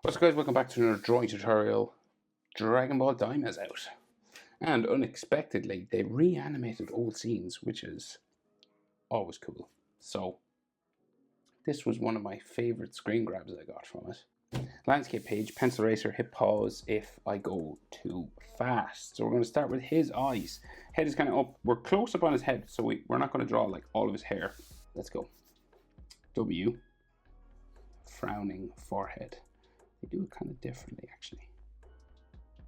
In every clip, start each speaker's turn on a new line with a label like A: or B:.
A: What's up guys, welcome back to another drawing tutorial. Dragon Ball Daima is out. And unexpectedly, they reanimated old scenes, which is always cool. So, this was one of my favorite screen grabs I got from it. Landscape page, pencil eraser, hit pause if I go too fast. So we're going to start with his eyes. Head is kind of up. We're close up on his head, so we're not going to draw like all of his hair. Let's go. W. Frowning forehead. They do it kind of differently actually.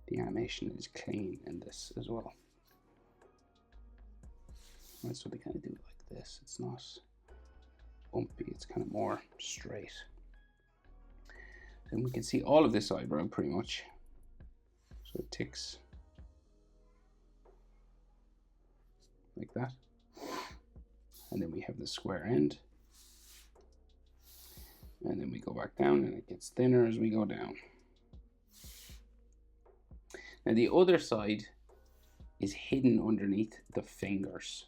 A: The animation is clean in this as well. Right, so they kind of do it like this. It's not bumpy, it's kind of more straight. Then we can see all of this eyebrow pretty much. So it ticks like that. And then we have the square end. And then we go back down and it gets thinner as we go down. Now the other side is hidden underneath the fingers.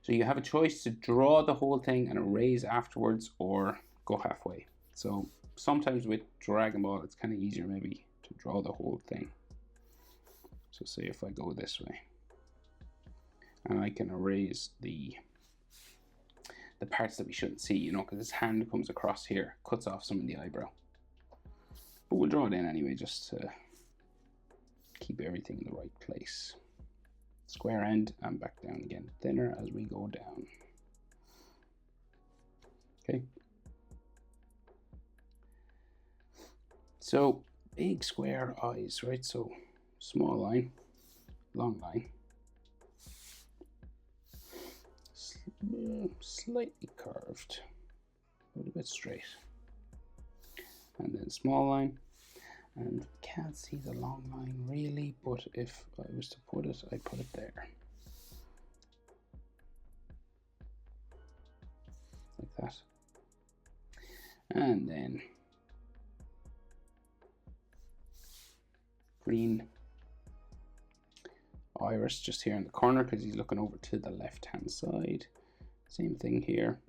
A: So you have a choice to draw the whole thing and erase afterwards or go halfway. So sometimes with Dragon Ball it's kind of easier maybe to draw the whole thing. So say if I go this way and I can erase the parts that we shouldn't see, you know, because his hand comes across here, cuts off some of the eyebrow. But we'll draw it in anyway, just to keep everything in the right place. Square end and back down again, thinner as we go down. Okay. So big square eyes, right? So small line, long line. Slightly curved, but a bit straight, and then small line, and can't see the long line really, but if I was to put it, I put it there like that, and then green iris just here in the corner because he's looking over to the left hand side. Same thing here.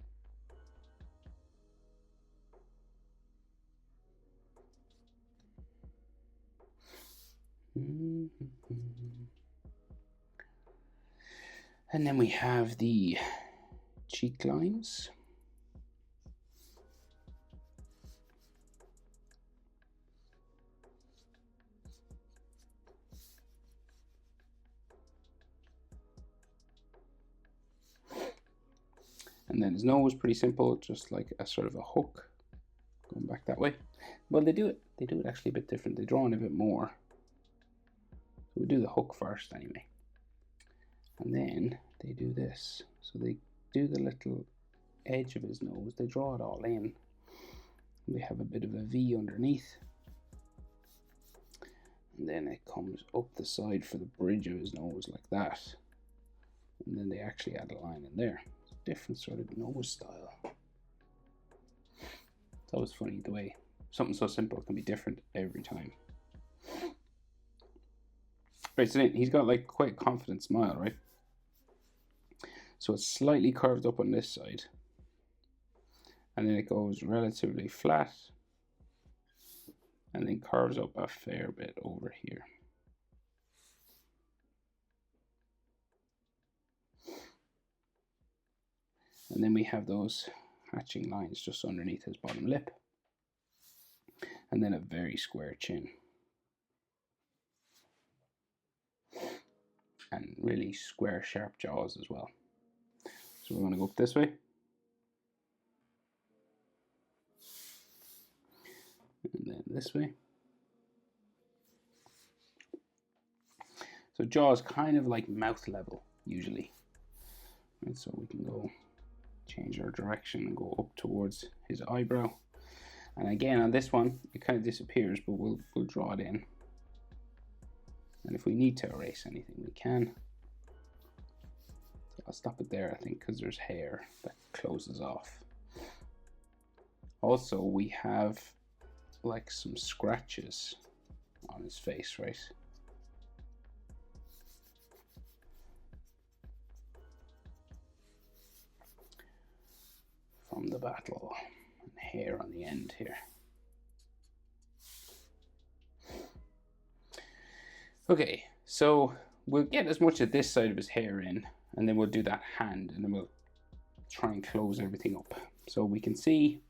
A: And then we have the cheek lines. And then his nose, pretty simple, just like a sort of a hook going back that way. Well, they do it actually a bit different. They draw in a bit more. So we do the hook first anyway. And then they do this. So they do the little edge of his nose. They draw it all in. They have a bit of a V underneath. And then it comes up the side for the bridge of his nose like that. And then they actually add a line in there. Different sort of nose style. It's always funny the way something so simple can be different every time. Right, so then he's got like quite a confident smile, right? So it's slightly curved up on this side, and then it goes relatively flat, and then curves up a fair bit over here. And then we have those hatching lines just underneath his bottom lip. And then a very square chin. And really square, sharp jaws as well. So we're going to go up this way. And then this way. So jaws kind of like mouth level, usually. Right, so we can go change our direction and go up towards his eyebrow. And again on this one it kind of disappears, but we'll draw it in, and if we need to erase anything we can. So I'll stop it there, I think, because there's hair that closes off. Also we have like some scratches on his face, right? From the battle, and hair on the end here. Okay, so we'll get as much of this side of his hair in, and then we'll do that hand, and then we'll try and close everything up. So we can see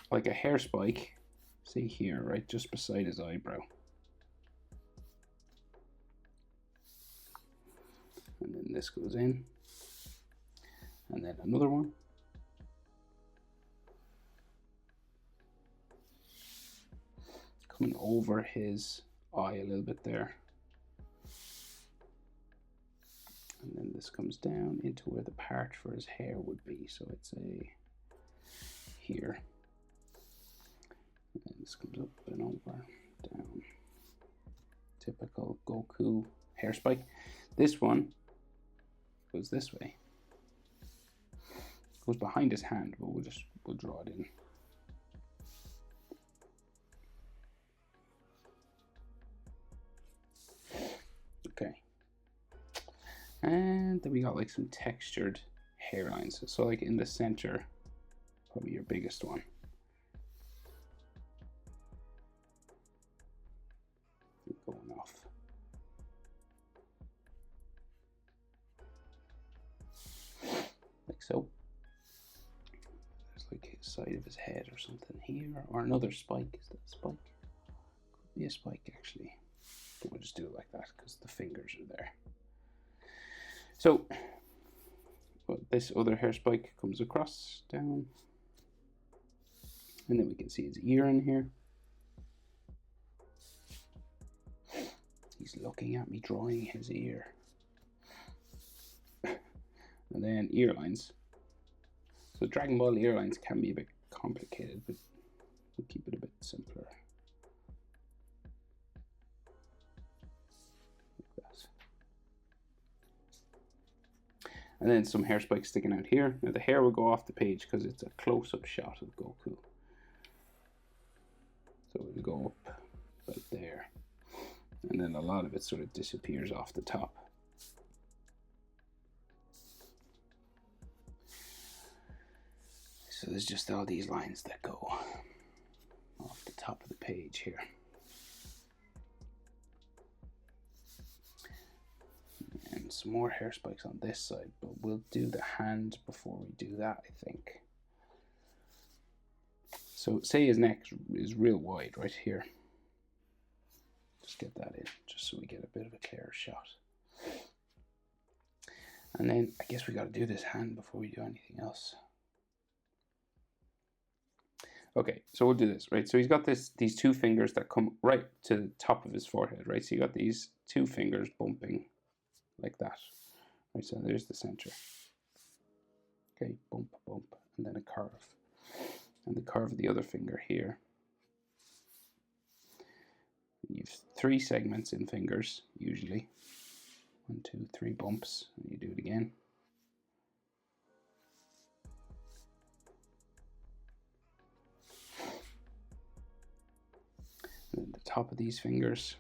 A: like a hair spike, see here, right, just beside his eyebrow. And then this goes in, and then another one. Coming over his eye a little bit there. And then this comes down into where the part for his hair would be. So it's here. And this comes up and over, down. Typical Goku hair spike. This one goes this way. Goes behind his hand, but we'll draw it in. Okay. And then we got like some textured hairlines. So like in the center, probably your biggest one. Going off. Like so. There's like his side of his head or something here, or another spike. Is that a spike? Could be a spike actually. But we'll just do it like that because the fingers are there. So, well, this other hair spike comes across, down, and then we can see his ear in here. He's looking at me drawing his ear. And then ear lines. So Dragon Ball ear lines can be a bit complicated, but we'll keep it a bit simpler. And then some hair spikes sticking out here. Now the hair will go off the page because it's a close-up shot of Goku. So it'll go up about there. And then a lot of it sort of disappears off the top. So there's just all these lines that go off the top of the page here. And some more hair spikes on this side, but we'll do the hand before we do that, I think. So say his neck is real wide right here. Just get that in, just so we get a bit of a clearer shot. And then I guess we got to do this hand before we do anything else. Okay, so we'll do this, right? So he's got these two fingers that come right to the top of his forehead, right? So you got these two fingers bumping like that, right? So there's the center. Okay, bump, bump, and then a curve. And the curve of the other finger here. You've 3 segments in fingers, usually. 1, 2, 3 bumps, and you do it again. And then the top of these fingers.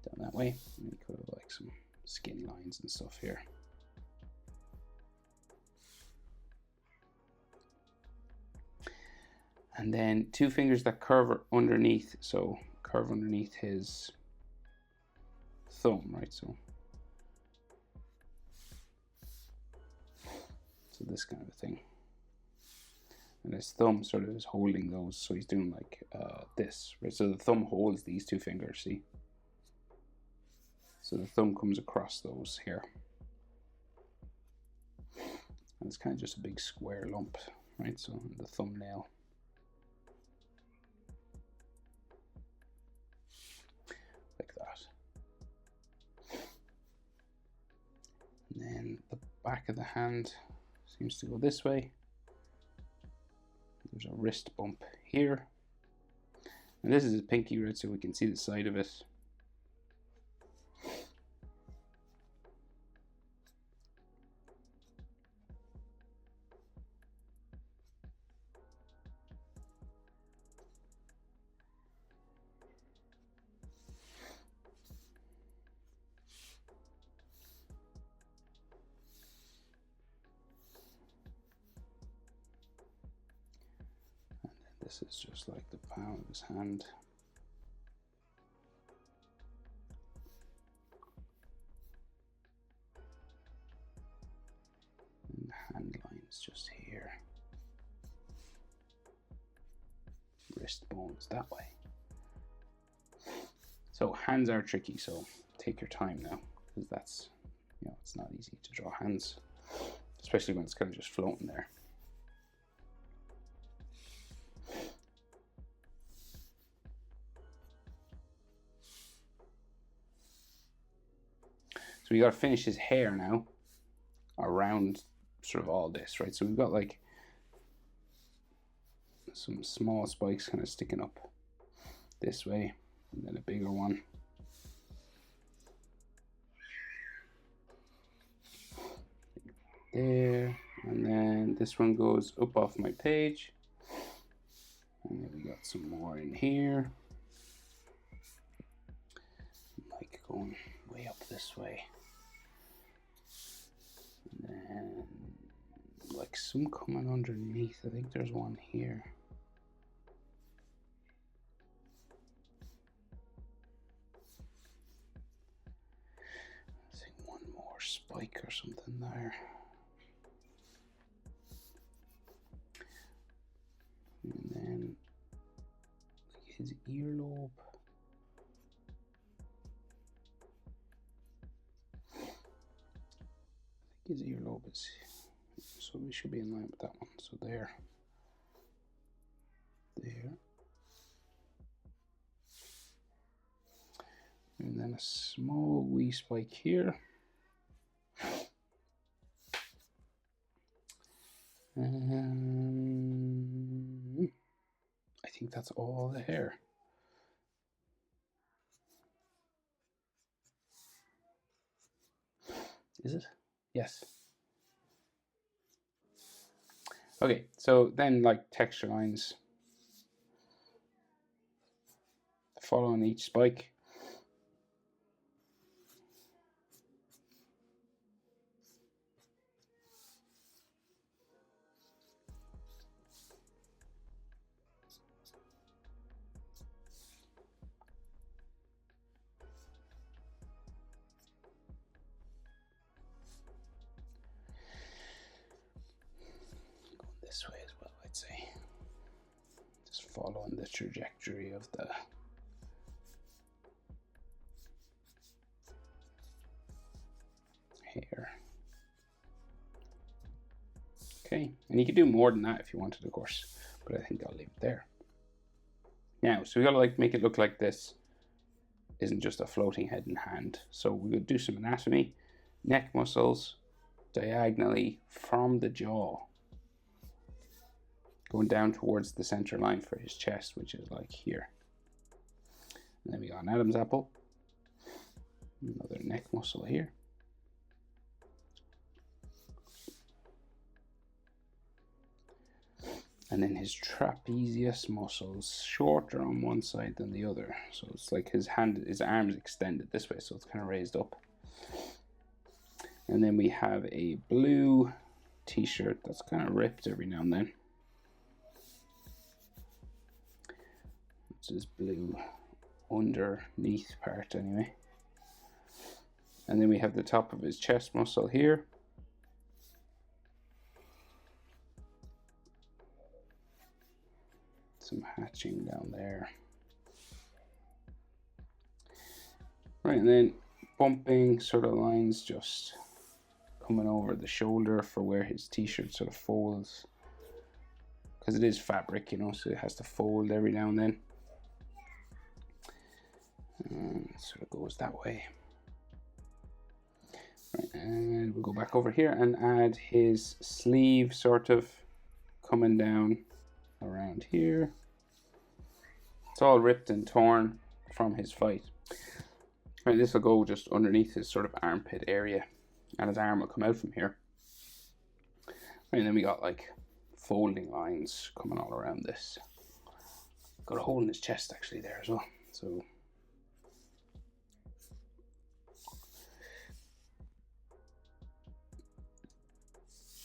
A: Down that way. And you could have like some skin lines and stuff here. And then 2 fingers that curve underneath, so curve underneath his thumb, right? So this kind of a thing. And his thumb sort of is holding those, so he's doing like this, right? So the thumb holds these 2 fingers, see? So the thumb comes across those here. And it's kind of just a big square lump, right? So the thumbnail. Like that. And then the back of the hand seems to go this way. There's a wrist bump here. And this is his pinky, right? So we can see the side of it. This is just like the palm of his hand. And the hand line's just here. Wrist bones that way. So hands are tricky, so take your time now, because that's, you know, it's not easy to draw hands, especially when it's kind of just floating there. So we got to finish his hair now around sort of all this, right? So we've got like some small spikes kind of sticking up this way, and then a bigger one. There, and then this one goes up off my page. And then we got some more in here. Like going way up this way. And then like some coming underneath. I think there's one here. I think one more spike or something there. And then like his earlobe. I think his earlobe is, so we should be in line with that one. So there. And then a small wee spike here. I think that's all the hair. Is it? Yes. Okay, so then like texture lines following each spike. This way as well, I'd say. Just following the trajectory of the hair. Okay, and you could do more than that if you wanted, of course, but I think I'll leave it there. Now, so we gotta like make it look like this isn't just a floating head and hand. So we would do some anatomy, neck muscles diagonally from the jaw, going down towards the center line for his chest, which is like here. And then we got an Adam's apple, another neck muscle here. And then his trapezius muscles, shorter on one side than the other. So it's like his arm's extended this way, so it's kind of raised up. And then we have a blue t-shirt that's kind of ripped every now and then. It's his blue underneath part anyway. And then we have the top of his chest muscle here. Some hatching down there. Right, and then bumping sort of lines just coming over the shoulder for where his t-shirt sort of folds. Because it is fabric, you know, so it has to fold every now and then. And it sort of goes that way. Right, and we'll go back over here and add his sleeve sort of coming down around here. It's all ripped and torn from his fight. Right, this will go just underneath his sort of armpit area, and his arm will come out from here. Right, and then we got like folding lines coming all around this. Got a hole in his chest actually there as well. So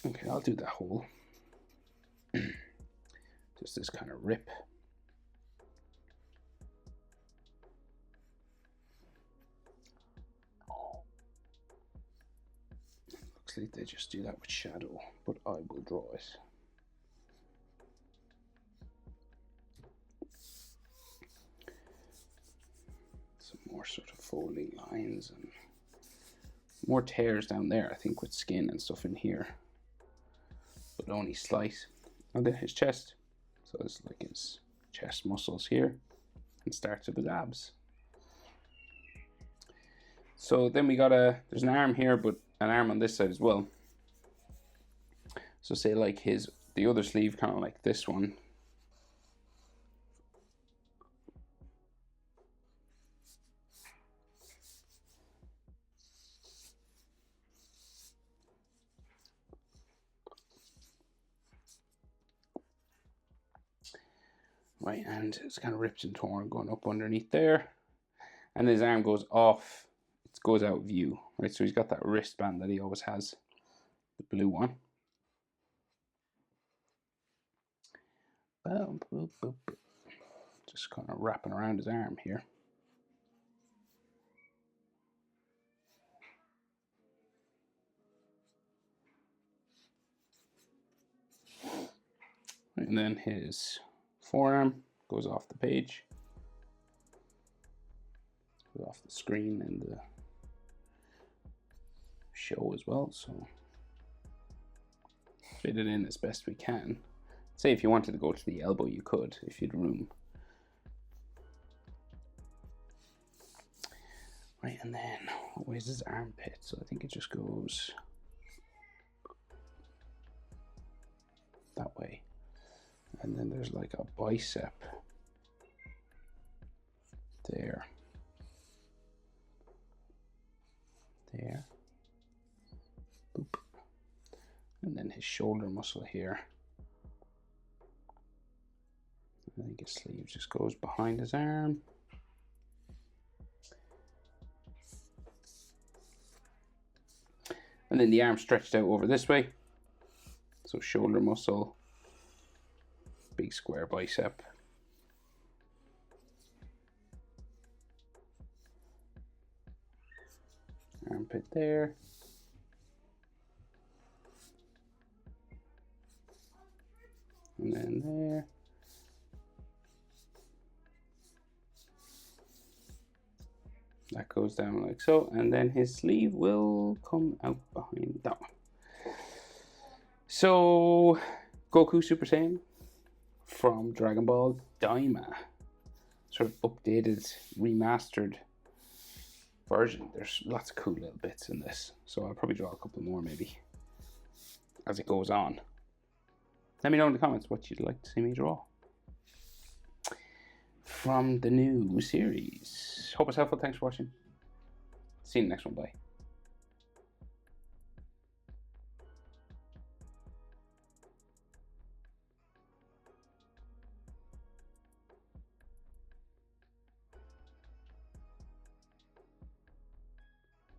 A: okay, I'll do that hole. Just this kind of rip. Looks like they just do that with shadow, but I will draw it. Some more sort of folding lines and more tears down there, I think, with skin and stuff in here, but only slight. And then his chest, so it's like his chest muscles here, and starts with his abs. So then we got there's an arm here, but an arm on this side as well. So say like the other sleeve, kind of like this one. Right, and it's kind of ripped and torn going up underneath there. And his arm goes off, it goes out of view, right? So he's got that wristband that he always has, the blue one. Boom, boop, boop, boop. Just kind of wrapping around his arm here. And then his forearm goes off the page, goes off the screen and the show as well. So fit it in as best we can. Say if you wanted to go to the elbow, you could, if you'd room. Right, and then what way is his armpit? So I think it just goes that way. And then there's like a bicep there. There. Boop. And then his shoulder muscle here. I think his sleeve just goes behind his arm. And then the arm stretched out over this way. So shoulder muscle, big square bicep. Armpit there. And then there. That goes down like so, and then his sleeve will come out behind that one. So, Goku Super Saiyan from Dragon Ball Daima. Sort of updated, remastered version. There's lots of cool little bits in this, so I'll probably draw a couple more maybe as it goes on. Let me know in the comments what you'd like to see me draw from the new series. Hope it's helpful. Thanks for watching. See you in the next one. Bye.